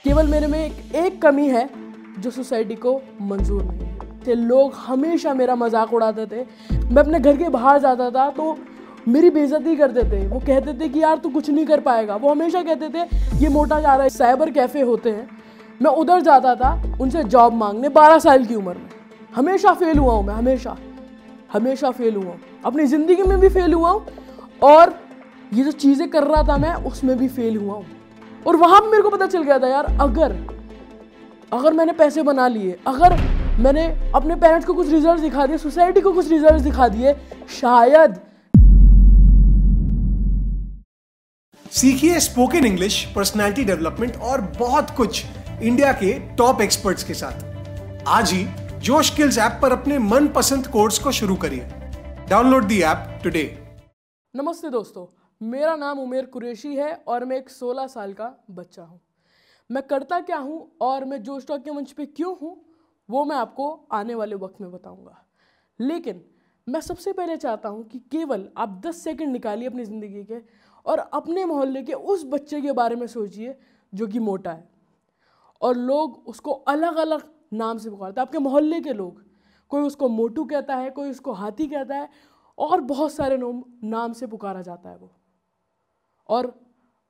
केवल मेरे में एक कमी है जो सोसाइटी को मंजूर नहीं है। लोग हमेशा मेरा मजाक उड़ाते थे। मैं अपने घर के बाहर जाता था तो मेरी बेइज्जती करते थे। वो कहते थे कि यार तू कुछ नहीं कर पाएगा। वो हमेशा कहते थे ये मोटा जा रहा है। साइबर कैफ़े होते हैं, मैं उधर जाता था उनसे जॉब मांगने 12 साल की उम्र में। हमेशा फेल हुआ हूँ मैं, हमेशा फेल हुआ हूँ। अपनी ज़िंदगी में भी फेल हुआ हूँ और ये जो चीज़ें कर रहा था मैं उसमें भी फेल हुआ हूँ। और वहाँ पर मेरे को पता चल गया था यार अगर मैंने पैसे बना लिए, अगर मैंने अपने पेरेंट्स को कुछ रिजल्ट दिखा दिए, सोसाइटी को कुछ रिजल्ट दिखा दिए, शायद। सीखिए स्पोकन इंग्लिश, पर्सनालिटी डेवलपमेंट और बहुत कुछ इंडिया के टॉप एक्सपर्ट्स के साथ। आज ही जोश स्किल्स ऐप पर अपने मनपसंद कोर्स को शुरू करिए। Download the app today. नमस्ते दोस्तों, मेरा नाम उमेर कुरैशी है और मैं एक 16 साल का बच्चा हूँ। मैं करता क्या हूँ और मैं जोश टॉक के मंच पे क्यों हूँ वो मैं आपको आने वाले वक्त में बताऊँगा। लेकिन मैं सबसे पहले चाहता हूँ कि केवल आप 10 सेकंड निकालिए अपनी ज़िंदगी के और अपने मोहल्ले के उस बच्चे के बारे में सोचिए जो कि मोटा है और लोग उसको अलग अलग नाम से पुकारते हैं। आपके मोहल्ले के लोग, कोई उसको मोटू कहता है, कोई उसको हाथी कहता है और बहुत सारे नाम से पुकारा जाता है वो। और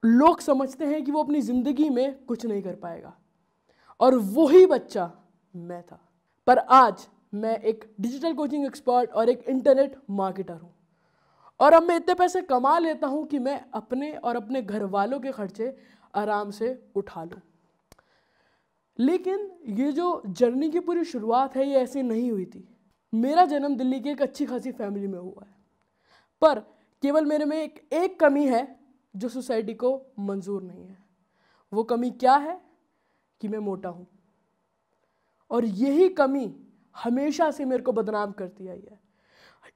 लोग समझते हैं कि वो अपनी ज़िंदगी में कुछ नहीं कर पाएगा और वही बच्चा मैं था। पर आज मैं एक डिजिटल कोचिंग एक्सपर्ट और एक इंटरनेट मार्केटर हूँ और अब मैं इतने पैसे कमा लेता हूँ कि मैं अपने और अपने घर वालों के खर्चे आराम से उठा लूँ। लेकिन ये जो जर्नी की पूरी शुरुआत है ये ऐसे नहीं हुई थी। मेरा जन्म दिल्ली की एक अच्छी खासी फैमिली में हुआ है, पर केवल मेरे में एक कमी है जो सोसाइटी को मंजूर नहीं है। वो कमी क्या है कि मैं मोटा हूँ और यही कमी हमेशा से मेरे को बदनाम करती आई है।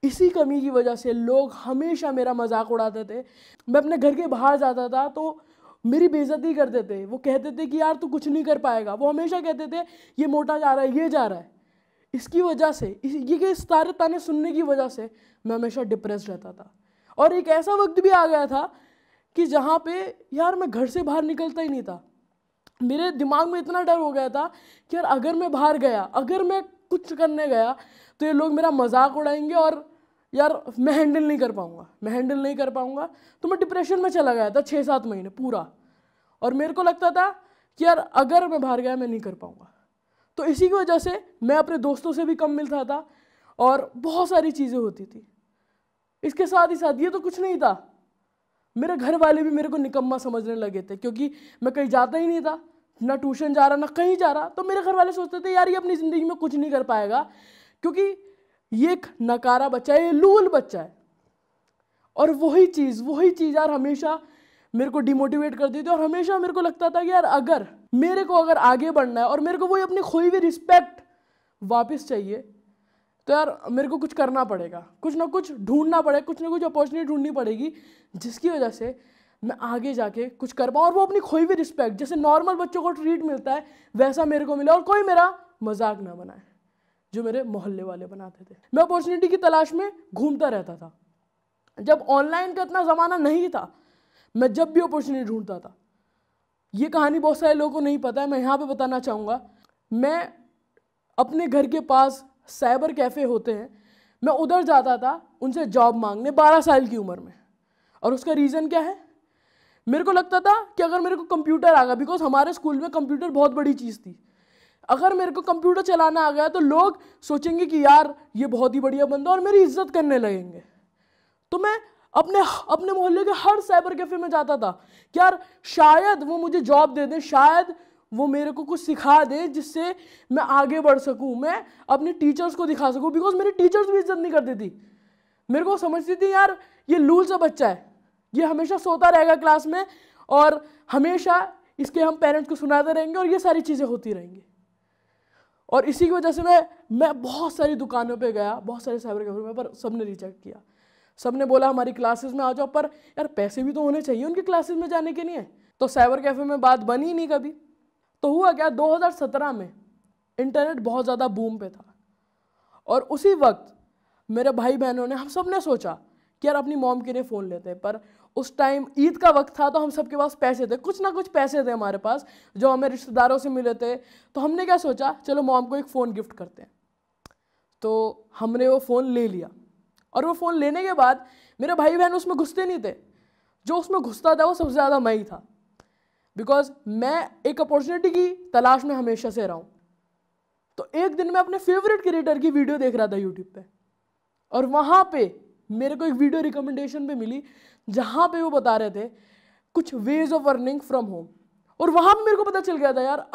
इसी कमी की वजह से लोग हमेशा मेरा मजाक उड़ाते थे। मैं अपने घर के बाहर जाता था तो मेरी बेइज्जती करते थे। वो कहते थे कि यार तू कुछ नहीं कर पाएगा। वो हमेशा कहते थे ये मोटा जा रहा है, ये जा रहा है। इसकी वजह से ये सारे ताने सुनने की वजह से मैं हमेशा डिप्रेस रहता था और एक ऐसा वक्त भी आ गया था कि जहाँ पे यार मैं घर से बाहर निकलता ही नहीं था। मेरे दिमाग में इतना डर हो गया था कि यार अगर मैं बाहर गया, अगर मैं कुछ करने गया तो ये लोग मेरा मजाक उड़ाएंगे और यार मैं हैंडल नहीं कर पाऊँगा। तो मैं डिप्रेशन में चला गया था 6-7 महीने पूरा। और मेरे को लगता था कि यार अगर मैं बाहर गया मैं नहीं कर पाऊँगा। तो इसी की वजह से मैं अपने दोस्तों से भी कम मिलता था और बहुत सारी चीज़ें होती थी। इसके साथ ही साथ ये तो कुछ नहीं था, मेरे घर वाले भी मेरे को निकम्मा समझने लगे थे क्योंकि मैं कहीं जाता ही नहीं था, ना ट्यूशन जा रहा ना कहीं जा रहा। तो मेरे घर वाले सोचते थे यार ये अपनी ज़िंदगी में कुछ नहीं कर पाएगा क्योंकि ये एक नकारा बच्चा है, ये लूल बच्चा है। और वही चीज़ यार हमेशा मेरे को डिमोटिवेट करती थी और हमेशा मेरे को लगता था कि यार अगर आगे बढ़ना है और मेरे को वही अपनी खोई हुई रिस्पेक्ट वापस चाहिए तो यार मेरे को कुछ करना पड़ेगा, कुछ ना कुछ ढूंढना पड़ेगा, कुछ ना कुछ अपॉर्चुनिटी ढूंढनी पड़ेगी जिसकी वजह से मैं आगे जाके कुछ कर पाऊँ और वो अपनी खोई हुई रिस्पेक्ट जैसे नॉर्मल बच्चों को ट्रीट मिलता है वैसा मेरे को मिले और कोई मेरा मजाक ना बनाए जो मेरे मोहल्ले वाले बनाते थे। मैं अपॉर्चुनिटी की तलाश में घूमता रहता था। जब ऑनलाइन का इतना ज़माना नहीं था, मैं जब भी अपॉर्चुनिटी ढूंढता था। ये कहानी बहुत सारे लोगों को नहीं पता है, मैं यहाँ पे बताना चाहूँगा। मैं अपने घर के पास साइबर कैफ़े होते हैं, मैं उधर जाता था उनसे जॉब मांगने 12 साल की उम्र में। और उसका रीज़न क्या है? मेरे को लगता था कि अगर मेरे को कंप्यूटर आ गया, बिकॉज हमारे स्कूल में कंप्यूटर बहुत बड़ी चीज़ थी। अगर मेरे को कंप्यूटर चलाना आ गया तो लोग सोचेंगे कि यार ये बहुत ही बढ़िया बंदा और मेरी इज्जत करने लगेंगे। तो मैं अपने मोहल्ले के हर साइबर कैफे में जाता था कि यार शायद वो मुझे जॉब दे दें, शायद वो मेरे को कुछ सिखा दें जिससे मैं आगे बढ़ सकूं, मैं अपने टीचर्स को दिखा सकूं। बिकॉज मेरे टीचर्स भी इज्जत नहीं करती थी। मेरे को समझती थी यार ये लूल सा बच्चा है, ये हमेशा सोता रहेगा क्लास में और हमेशा इसके हम पेरेंट्स को सुनाते रहेंगे और ये सारी चीज़ें होती रहेंगी। और इसी की वजह से मैं बहुत सारी दुकानों पे गया, बहुत सारे साइबर कैफे में, पर सबने रिजेक्ट किया। सबने बोला हमारी क्लासेस में आ जाओ, पर यार पैसे भी तो होने चाहिए उनकी क्लासेस में जाने के लिए। तो साइबर कैफे में बात बनी ही नहीं कभी। तो हुआ क्या, 2017 में इंटरनेट बहुत ज़्यादा बूम पे था और उसी वक्त मेरे भाई बहनों ने, हम सब ने सोचा कि यार अपनी मॉम के लिए फ़ोन लेते हैं। पर उस टाइम ईद का वक्त था, तो हम सबके पास पैसे थे, कुछ ना कुछ पैसे थे हमारे पास जो हमें रिश्तेदारों से मिले थे। तो हमने क्या सोचा, चलो मॉम को एक फ़ोन गिफ्ट करते हैं। तो हमने वो फ़ोन ले लिया, और वो फ़ोन लेने के बाद मेरे भाई बहन उसमें घुसते नहीं थे, जो उसमें घुसता था वो सबसे ज़्यादा मैं ही था, बिकॉज मैं एक अपॉर्चुनिटी की तलाश में हमेशा से रहा हूँ। तो एक दिन मैं अपने फेवरेट क्रिएटर की वीडियो देख रहा था यूट्यूब पे, और वहाँ पे मेरे को एक वीडियो रिकमेंडेशन पे मिली जहाँ पे वो बता रहे थे कुछ ways of earning from home. और वहाँ पे मेरे को पता चल गया था यार,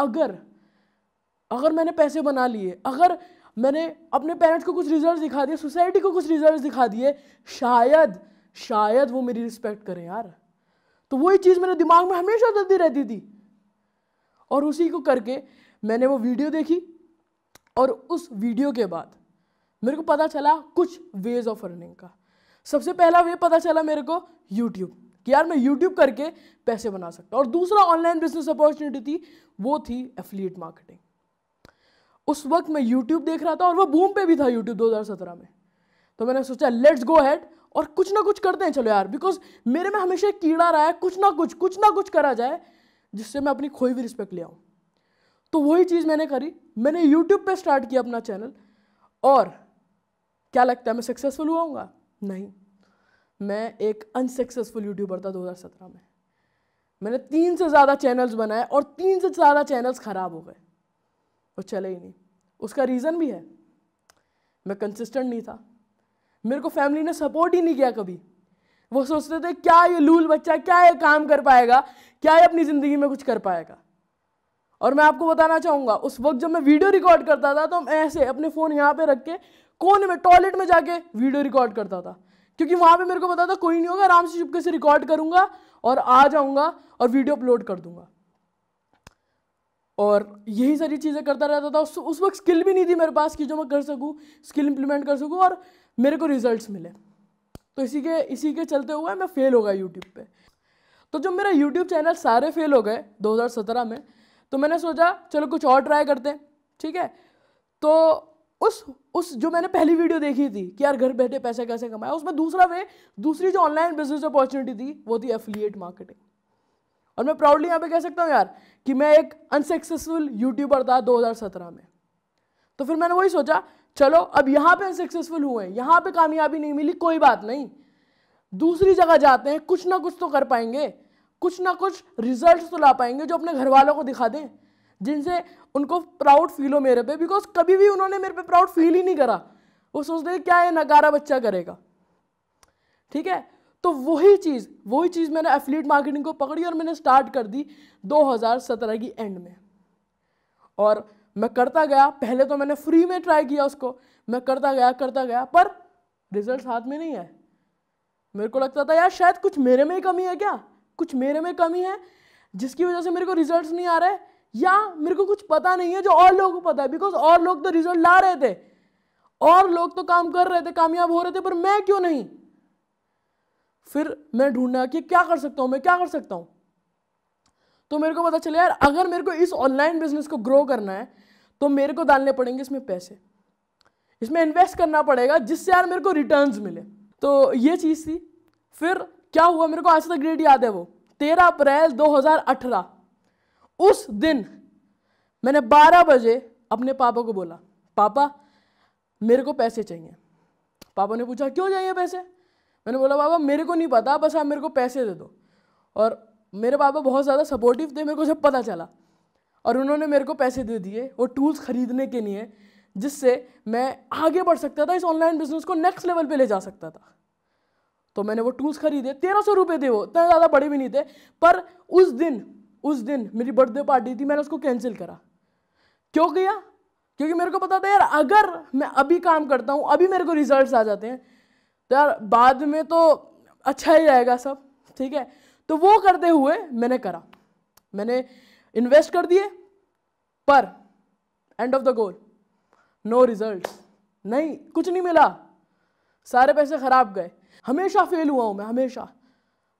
अगर मैंने पैसे बना लिए, अगर मैंने अपने पेरेंट्स को कुछ रिजल्ट दिखा दिए, सोसाइटी को कुछ रिजल्ट दिखा दिए, शायद वो मेरी रिस्पेक्ट करें यार। तो वही चीज़ मेरे दिमाग में हमेशा चलती रहती थी, और उसी को करके मैंने वो वीडियो देखी, और उस वीडियो के बाद मेरे को पता चला कुछ वेज ऑफ अर्निंग का। सबसे पहला वे पता चला मेरे को यूट्यूब, कि यार मैं यूट्यूब करके पैसे बना सकता हूँ। और दूसरा ऑनलाइन बिजनेस अपॉर्चुनिटी थी, वो थी एफिलिएट मार्केटिंग। उस वक्त मैं यूट्यूब देख रहा था, और वो बूम पे भी था यूट्यूब 2017 में। तो मैंने सोचा लेट्स गो अहेड और कुछ ना कुछ करते हैं चलो यार, बिकॉज मेरे में हमेशा एक कीड़ा रहा है, कुछ ना कुछ करा जाए जिससे मैं अपनी खोई हुई रिस्पेक्ट ले आऊँ। तो वही चीज़ मैंने करी, मैंने यूट्यूब पे स्टार्ट किया अपना चैनल। और क्या लगता है मैं सक्सेसफुल हुआऊँगा? नहीं, मैं एक अनसक्सेसफुल यूट्यूबर था 2017 में। मैंने 3 से ज़्यादा चैनल्स बनाए, और 3 से ज़्यादा चैनल्स ख़राब हो गए, वो चले ही नहीं। उसका रीज़न भी है, मैं कंसिस्टेंट नहीं था, मेरे को फैमिली ने सपोर्ट ही नहीं किया कभी। वो सोचते थे क्या ये लूल बच्चा, क्या ये काम कर पाएगा, क्या ये अपनी ज़िंदगी में कुछ कर पाएगा। और मैं आपको बताना चाहूँगा, उस वक्त जब मैं वीडियो रिकॉर्ड करता था, तो मैं ऐसे अपने फ़ोन यहाँ पे रख के कोने में टॉयलेट में जाके वीडियो रिकॉर्ड करता था, क्योंकि वहाँ पे मेरे को पता था कोई नहीं होगा, आराम से चुपके से रिकॉर्ड करूँगा और आ जाऊँगा और वीडियो अपलोड कर दूँगा। और यही सारी चीज़ें करता रहता था। उस वक्त स्किल भी नहीं थी मेरे पास कि जो मैं कर सकूँ, स्किल इंप्लीमेंट कर सकूँ और मेरे को रिजल्ट्स मिले। तो इसी के चलते हुए मैं फेल हो गया यूट्यूब पे। तो जब मेरा यूट्यूब चैनल सारे फेल हो गए 2017 में, तो मैंने सोचा चलो कुछ और ट्राई करते हैं, ठीक है। तो उस जो मैंने पहली वीडियो देखी थी कि यार घर बैठे पैसे कैसे कमाए, उसमें दूसरी जो ऑनलाइन बिजनेस अपॉर्चुनिटी थी वो थी एफिलिएट मार्केटिंग। और मैं प्राउडली यहाँ पे कह सकता हूँ यार कि मैं एक अनसक्सेसफुल यूट्यूबर था 2017 में। तो फिर मैंने वही सोचा चलो अब यहाँ पे अनसक्सेसफुल हुए, यहाँ पे कामयाबी नहीं मिली, कोई बात नहीं, दूसरी जगह जाते हैं, कुछ ना कुछ तो कर पाएंगे, कुछ ना कुछ रिजल्ट्स तो ला पाएंगे जो अपने घर वालों को दिखा दें, जिनसे उनको प्राउड फील हो मेरे पे। बिकॉज कभी भी उन्होंने मेरे पे प्राउड फील ही नहीं करा, वो सोचते हैं क्या ये नकारा बच्चा करेगा, ठीक है। तो वही चीज़ मैंने एफिलिएट मार्केटिंग को पकड़ी और मैंने स्टार्ट कर दी 2017 की एंड में। और मैं करता गया, पहले तो मैंने फ्री में ट्राई किया उसको, मैं करता गया, पर रिजल्ट हाथ में नहीं आए। मेरे को लगता था यार शायद कुछ मेरे में ही कमी है, क्या कुछ मेरे में कमी है जिसकी वजह से मेरे को रिजल्ट्स नहीं आ रहे, या मेरे को कुछ पता नहीं है जो और लोगों को पता है। बिकॉज और लोग तो रिजल्ट ला रहे थे, और लोग तो काम कर रहे थे, कामयाब हो रहे थे, पर मैं क्यों नहीं। फिर मैं ढूंढना कि क्या कर सकता हूं। तो मेरे को पता चला यार अगर मेरे को इस ऑनलाइन बिजनेस को ग्रो करना है तो मेरे को डालने पड़ेंगे इसमें पैसे, इसमें इन्वेस्ट करना पड़ेगा जिससे यार मेरे को रिटर्न्स मिले। तो ये चीज़ थी। फिर क्या हुआ, मेरे को आज तक डेट याद है, वो 13 अप्रैल 2018। उस दिन मैंने 12 बजे अपने पापा को बोला, पापा मेरे को पैसे चाहिए। पापा ने पूछा क्यों चाहिए पैसे? मैंने बोला पापा मेरे को नहीं पता, बस आप मेरे को पैसे दे दो। और मेरे पापा बहुत ज़्यादा सपोर्टिव थे मेरे को जब पता चला, और उन्होंने मेरे को पैसे दे दिए वो टूल्स खरीदने के लिए, जिससे मैं आगे बढ़ सकता था, इस ऑनलाइन बिजनेस को नेक्स्ट लेवल पे ले जा सकता था। तो मैंने वो टूल्स खरीदे, 1300 रुपये थे, वो इतना ज़्यादा बड़े भी नहीं थे। पर उस दिन मेरी बर्थडे पार्टी थी, मैंने उसको कैंसिल करा। क्यों किया? क्योंकि मेरे को पता था यार अगर मैं अभी काम करता हूँ, अभी मेरे को रिजल्ट्स आ जाते हैं, तो यार बाद में तो अच्छा ही रहेगा सब, ठीक है। तो वो करते हुए मैंने इन्वेस्ट कर दिए, पर end of the goal no results, नहीं कुछ नहीं मिला, सारे पैसे खराब गए। हमेशा फेल हुआ हूं मैं,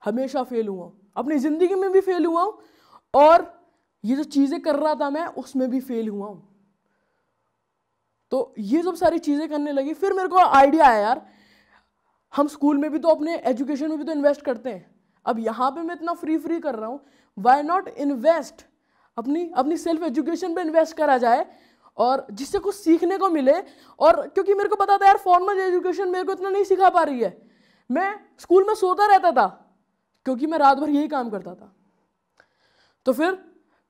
हमेशा फेल हुआ हूं, अपनी जिंदगी में भी फेल हुआ हूं, और ये जो चीजें कर रहा था मैं उसमें भी फेल हुआ हूं। तो ये जब सारी चीजें करने लगी, फिर मेरे को आइडिया आया यार हम स्कूल में भी तो अपने एजुकेशन में भी तो इन्वेस्ट करते हैं, अब यहाँ पे मैं इतना फ्री कर रहा हूँ, वाई नॉट इन्वेस्ट, अपनी सेल्फ एजुकेशन पे इन्वेस्ट करा जाए और जिससे कुछ सीखने को मिले। और क्योंकि मेरे को पता था यार फॉर्मल एजुकेशन मेरे को इतना नहीं सिखा पा रही है, मैं स्कूल में सोता रहता था क्योंकि मैं रात भर यही काम करता था। तो फिर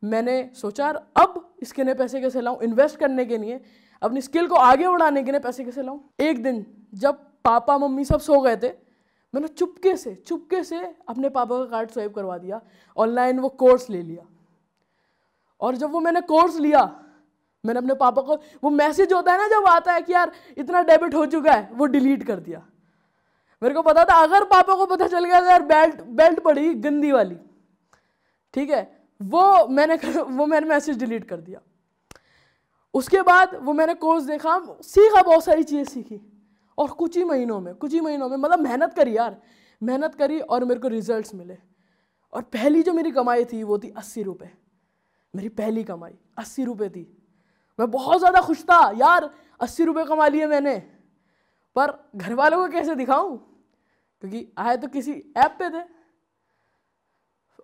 मैंने सोचा यार अब इसके लिए पैसे कैसे लाऊं, इन्वेस्ट करने के लिए, अपनी स्किल को आगे बढ़ाने के लिए पैसे कैसे लाऊं। एक दिन जब पापा मम्मी सब सो गए थे, मैंने चुपके से अपने पापा का कार्ड स्वाइप करवा दिया, ऑनलाइन वो कोर्स ले लिया। और जब वो मैंने कोर्स लिया, मैंने अपने पापा को, वो मैसेज होता है ना जब आता है कि यार इतना डेबिट हो चुका है, वो डिलीट कर दिया। मेरे को पता था अगर पापा को पता चल गया तो यार बेल्ट पड़ी गंदी वाली, ठीक है। वो मैंने मैसेज डिलीट कर दिया। उसके बाद वो मैंने कोर्स देखा, सीखा, बहुत सारी चीज़ें सीखी और कुछ ही महीनों में मतलब मेहनत करी यार, मेहनत करी और मेरे को रिजल्ट्स मिले। और पहली जो मेरी कमाई थी वो थी 80 रुपये। मेरी पहली कमाई 80 रुपये थी। मैं बहुत ज़्यादा खुश था यार, 80 रुपये कमा लिए मैंने। पर घर वालों को कैसे दिखाऊं, क्योंकि आए तो किसी ऐप पे थे।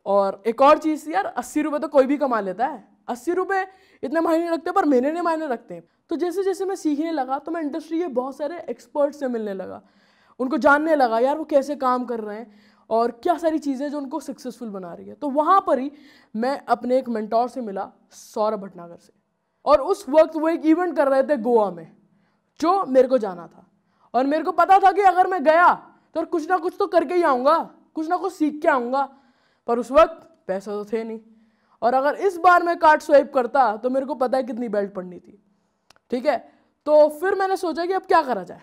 और एक और चीज़ थी यार, 80 रुपये तो कोई भी कमा लेता है, 80 रुपये इतने मायने रखते पर महीने नहीं मायने रखते। तो जैसे जैसे मैं सीखने लगा तो मैं इंडस्ट्री के बहुत सारे एक्सपर्ट से मिलने लगा, उनको जानने लगा यार वो कैसे काम कर रहे हैं और क्या सारी चीज़ें जो उनको सक्सेसफुल बना रही है। तो वहाँ पर ही मैं अपने एक मेंटोर से मिला, सौरभ भटनागर से। और उस वक्त वो एक इवेंट कर रहे थे गोवा में, जो मेरे को जाना था। और मेरे को पता था कि अगर मैं गया तो कुछ ना कुछ तो करके ही आऊँगा, कुछ ना कुछ सीख के आऊँगा। पर उस वक्त पैसा तो थे नहीं, और अगर इस बार मैं कार्ड स्वाइप करता तो मेरे को पता है कितनी बेल्ट पड़नी थी, ठीक है। तो फिर मैंने सोचा कि अब क्या करा जाए।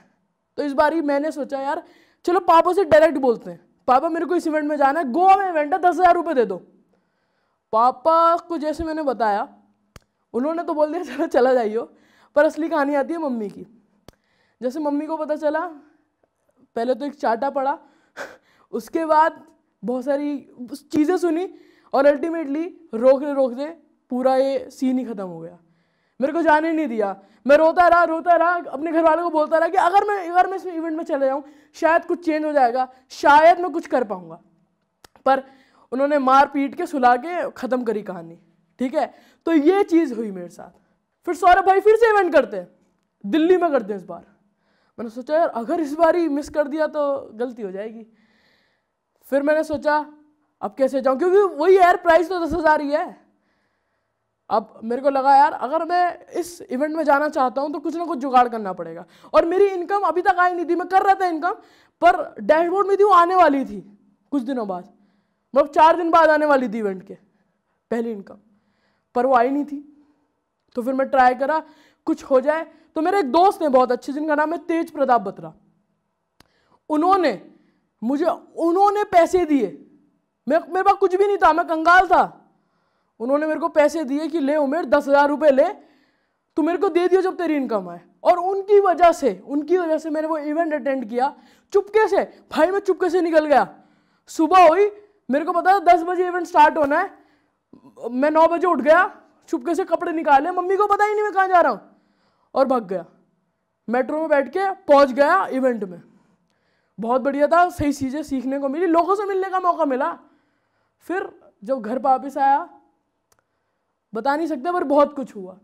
तो इस बार ही मैंने सोचा यार चलो पापा से डायरेक्ट बोलते हैं, पापा मेरे को इस इवेंट में जाना है, गोवा में इवेंट है, 10,000 रुपये दे दो। पापा को जैसे मैंने बताया, उन्होंने तो बोल दिया चलो चला जाइयो। पर असली कहानी आती है मम्मी की। जैसे मम्मी को पता चला, पहले तो एक चाटा पड़ा, उसके बाद बहुत सारी चीज़ें सुनी और अल्टीमेटली रोकते पूरा ये सीन ही ख़त्म हो गया। मेरे को जाने नहीं दिया, मैं रोता रहा, अपने घर वालों को बोलता रहा कि अगर मैं इस इवेंट में चले जाऊँ शायद कुछ चेंज हो जाएगा, शायद मैं कुछ कर पाऊँगा। पर उन्होंने मार पीट के सुला के ख़त्म करी कहानी, ठीक है। तो ये चीज़ हुई मेरे साथ। फिर सौरभ भाई फिर से इवेंट करते हैं, दिल्ली में करते हैं इस बार। मैंने सोचा यार अगर इस बार ही मिस कर दिया तो गलती हो जाएगी। फिर मैंने सोचा अब कैसे जाऊं, क्योंकि वही यार प्राइस तो 10,000 ही है। अब मेरे को लगा यार अगर मैं इस इवेंट में जाना चाहता हूं तो कुछ ना कुछ जुगाड़ करना पड़ेगा। और मेरी इनकम अभी तक आई नहीं थी, मैं कर रहा था इनकम, पर डैशबोर्ड में थी, वो आने वाली थी कुछ दिनों बाद, मतलब 4 दिन बाद आने वाली थी इवेंट के पहली इनकम, पर वो आई नहीं थी। तो फिर मैं ट्राई करा कुछ हो जाए। तो मेरे एक दोस्त हैं बहुत अच्छे, जिनका नाम है तेज प्रताप बत्रा। उन्होंने पैसे दिए, मेरे पास कुछ भी नहीं था, मैं कंगाल था। उन्होंने मेरे को पैसे दिए कि ले उमेर 10,000 रुपये ले, तू मेरे को दे दियो जब तेरी इनकम आए। और उनकी वजह से मैंने वो इवेंट अटेंड किया चुपके से। भाई मैं चुपके से निकल गया। सुबह हुई, मेरे को पता है 10 बजे इवेंट स्टार्ट होना है, मैं 9 बजे उठ गया, चुपके से कपड़े निकाले, मम्मी को पता ही नहीं मैं कहाँ जा रहा हूँ, और भाग गया। मेट्रो में बैठ के पहुँच गया इवेंट में। बहुत बढ़िया था, सही चीज़ें सीखने को मिली, लोगों से मिलने का मौका मिला। फिर जब घर वापस आया, बता नहीं सकते पर बहुत कुछ हुआ,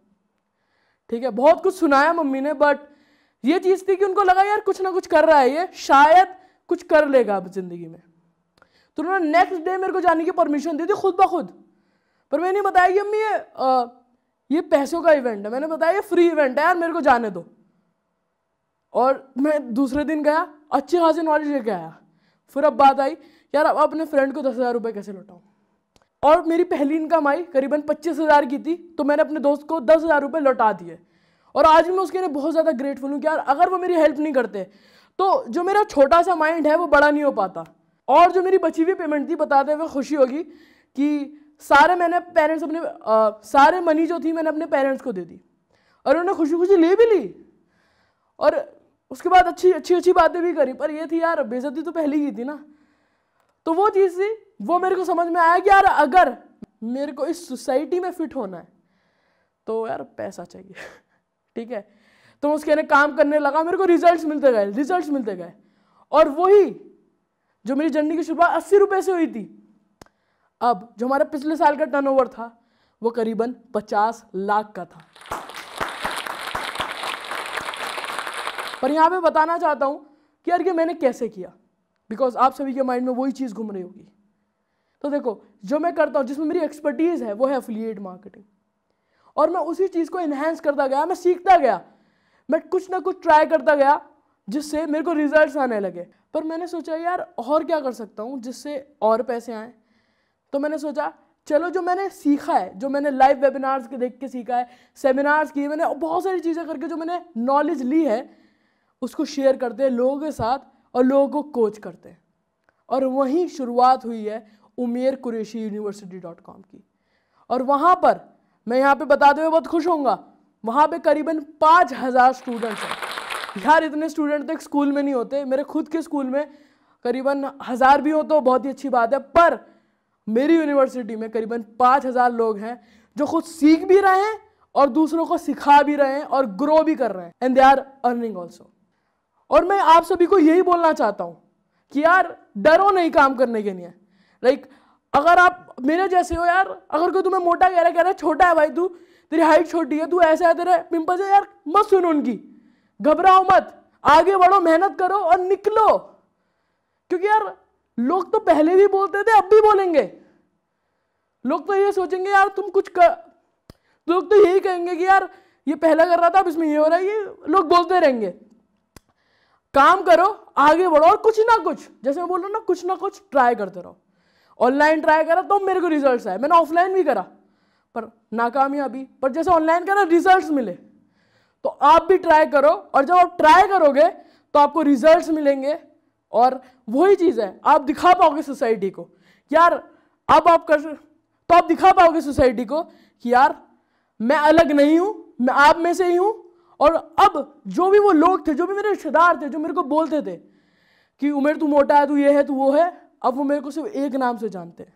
ठीक है। बहुत कुछ सुनाया मम्मी ने, बट ये चीज़ थी कि उनको लगा यार कुछ ना कुछ कर रहा है ये, शायद कुछ कर लेगा अब जिंदगी में। तो उन्होंने नेक्स्ट डे मेरे को जाने की परमिशन दी थी खुद ब खुद। पर मैंने बताया कि अम्मी ये पैसों का इवेंट है, मैंने बताया ये फ्री इवेंट है यार, मेरे को जाने दो। और मैं दूसरे दिन गया, अच्छे खासे नॉलेज लेके आया। फिर अब बात आई यार अब अपने फ्रेंड को 10,000 रुपये कैसे लौटाऊं। और मेरी पहली इनकम आई करीबन 25,000 की थी, तो मैंने अपने दोस्त को 10,000 रुपये लौटा दिए। और आज भी मैं उसके लिए बहुत ज़्यादा ग्रेटफुल हूँ कि यार अगर वो मेरी हेल्प नहीं करते तो जो मेरा छोटा सा माइंड है वो बड़ा नहीं हो पाता। और जो मेरी बची हुई पेमेंट थी, बताते हुए खुशी होगी कि सारे मनी जो थी मैंने अपने पेरेंट्स को दे दी, और उन्होंने खुशी खुशी ले भी ली। और उसके बाद अच्छी बातें भी करी। पर ये थी यार बेइज्जती तो पहले की थी ना। तो वो चीज़ थी, वो मेरे को समझ में आया कि यार अगर मेरे को इस सोसाइटी में फिट होना है तो यार पैसा चाहिए, ठीक है। तो उसके लिए काम करने लगा, मेरे को रिजल्ट्स मिलते गए। और वही जो मेरी जर्नी की शुरुआत 80 रुपए से हुई थी, अब जो हमारा पिछले साल का टर्नओवर था वो करीबन 50 लाख का था। पर यहाँ पे बताना चाहता हूँ कि यार ये मैंने कैसे किया, बिकॉज आप सभी के माइंड में वही चीज़ घूम रही होगी। तो देखो, जो मैं करता हूँ, जिसमें मेरी एक्सपर्टीज़ है, वो है एफिलिएट मार्केटिंग, और मैं उसी चीज़ को इन्हेंस करता गया, मैं सीखता गया, मैं कुछ ना कुछ ट्राई करता गया जिससे मेरे को रिजल्ट्स आने लगे। पर मैंने सोचा यार और क्या कर सकता हूँ जिससे और पैसे आएँ। तो मैंने सोचा चलो जो मैंने सीखा है, जो मैंने लाइव वेबिनार्स के देख के सीखा है, सेमिनार्स किए मैंने, बहुत सारी चीज़ें करके जो मैंने नॉलेज ली है उसको शेयर करते हैं लोगों के साथ और लोगों को कोच करते हैं। और वहीं शुरुआत हुई है umairqureshi.com की। और वहाँ पर मैं यहाँ पे बताते हुए बहुत खुश होऊंगा, वहाँ पे करीबन 5000 स्टूडेंट्स हैं। यार इतने स्टूडेंट तो एक स्कूल में नहीं होते, मेरे खुद के स्कूल में करीबन 1000 भी हो तो बहुत ही अच्छी बात है, पर मेरी यूनिवर्सिटी में करीबन 5000 लोग हैं जो खुद सीख भी रहे हैं और दूसरों को सिखा भी रहे हैं और ग्रो भी कर रहे हैं, and they are earning also. और मैं आप सभी को यही बोलना चाहता हूँ कि यार डरो नहीं काम करने के लिए। लाइक अगर आप मेरे जैसे हो यार, अगर कोई तुम्हें मोटा कह रहा है छोटा है भाई तू, तेरी हाइट छोटी है, तू ऐसा है, तेरे पिंपल्स है, यार मत सुनो उनकी, घबराओ मत, आगे बढ़ो, मेहनत करो और निकलो। क्योंकि यार लोग तो पहले भी बोलते थे, अब भी बोलेंगे। लोग तो ये सोचेंगे यार तुम कुछ कर, लोग तो यही कहेंगे कि यार ये पहला कर रहा था अब इसमें ये हो रहा है, ये लोग बोलते रहेंगे। काम करो, आगे बढ़ो और कुछ ना कुछ, जैसे मैं बोल रहा हूँ ना, कुछ ना कुछ ट्राई करते रहो। ऑनलाइन ट्राई करा तो मेरे को रिजल्ट्स आए, मैंने ऑफलाइन भी करा पर नाकामयाबी, पर जैसे ऑनलाइन करा रिजल्ट्स मिले। तो आप भी ट्राई करो, और जब आप ट्राई करोगे तो आपको रिजल्ट्स मिलेंगे। और वही चीज़ है, आप दिखा पाओगे सोसाइटी को यार, अब आप कर, तो आप दिखा पाओगे सोसाइटी को कि यार मैं अलग नहीं हूं, मैं आप में से ही हूं। और अब जो भी वो लोग थे, जो भी मेरे रिश्तेदार थे, जो मेरे को बोलते थे कि उमेर तू मोटा है, तू ये है, तू वो है, अब वो मेरे को सिर्फ एक नाम से जानते हैं,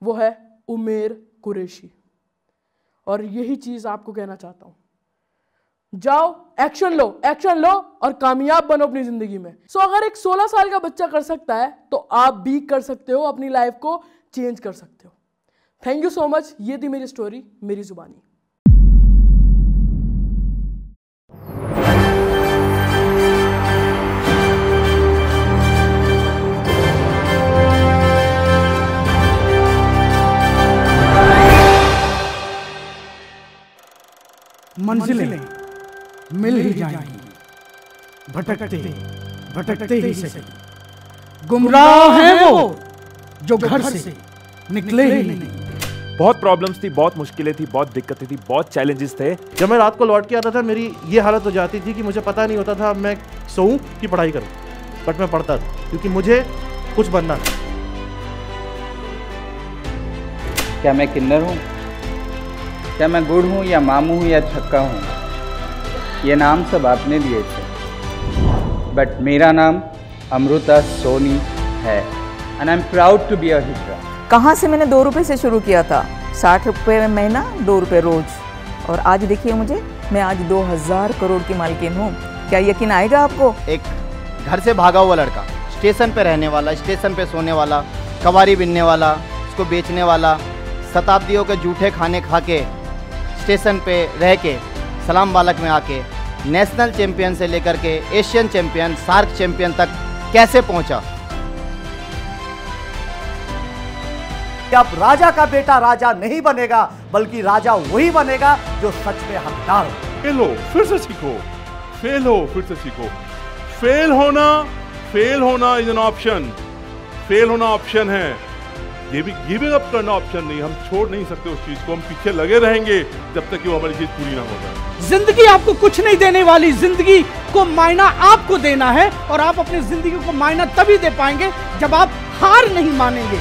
वो है उमेर कुरैशी। और यही चीज़ आपको कहना चाहता हूं, जाओ एक्शन लो, एक्शन लो और कामयाब बनो अपनी जिंदगी में। सो अगर एक 16 साल का बच्चा कर सकता है तो आप भी कर सकते हो, अपनी लाइफ को चेंज कर सकते हो। Thank you so much. ये थी मेरी स्टोरी, मेरी जुबानी। मंजिलें मिल ही जाएंगी, भटकते भटकते ही सही। गुमराह है वो जो घर से निकले ही नहीं। बहुत प्रॉब्लम्स थी, बहुत मुश्किलें थी, बहुत दिक्कतें थी, बहुत चैलेंजेस थे। जब मैं रात को लौट के आता था, मेरी ये हालत हो जाती थी कि मुझे पता नहीं होता था मैं सोऊं कि पढ़ाई करूं, बट मैं पढ़ता था क्योंकि मुझे कुछ बनना था। क्या मैं किन्नर हूँ, क्या मैं गुड़ हूँ या मामू हूँ या छक्का हूँ, ये नाम सब आपने दिए थे, बट मेरा नाम अमृता सोनी है, and I am proud to be a hijra. कहाँ से मैंने 2 रुपये से शुरू किया था, 60 रुपये महीना, 2 रुपये रोज, और आज देखिए मुझे, मैं आज 2000 करोड़ की मालकिन हूँ। क्या यकीन आएगा आपको? एक घर से भागा हुआ लड़का, स्टेशन पे रहने वाला, स्टेशन पे सोने वाला, कवारी बिनने वाला, उसको बेचने वाला, शताब्दियों के जूठे खाने खा के स्टेशन पे रह के सलाम बालक में आके नेशनल चैंपियन से लेकर के एशियन चैंपियन, सार्क चैंपियन तक कैसे पहुंचा। अब राजा का बेटा राजा नहीं बनेगा, बल्कि राजा वही बनेगा जो सच में हकदार हो। फेल हो फिर से सीखो, फेल हो फिर से सीखो। फेल होना इज एन ऑप्शन, फेल होना ऑप्शन है, ये भी अप करना ऑप्शन नहीं। हम छोड़ नहीं सकते उस चीज को, हम पीछे लगे रहेंगे जब तक कि वो हमारी चीज पूरी ना हो जाए। जिंदगी आपको कुछ नहीं देने वाली, जिंदगी को मायना आपको देना है, और आप अपनी जिंदगी को मायना तभी दे पाएंगे जब आप हार नहीं मानेंगे।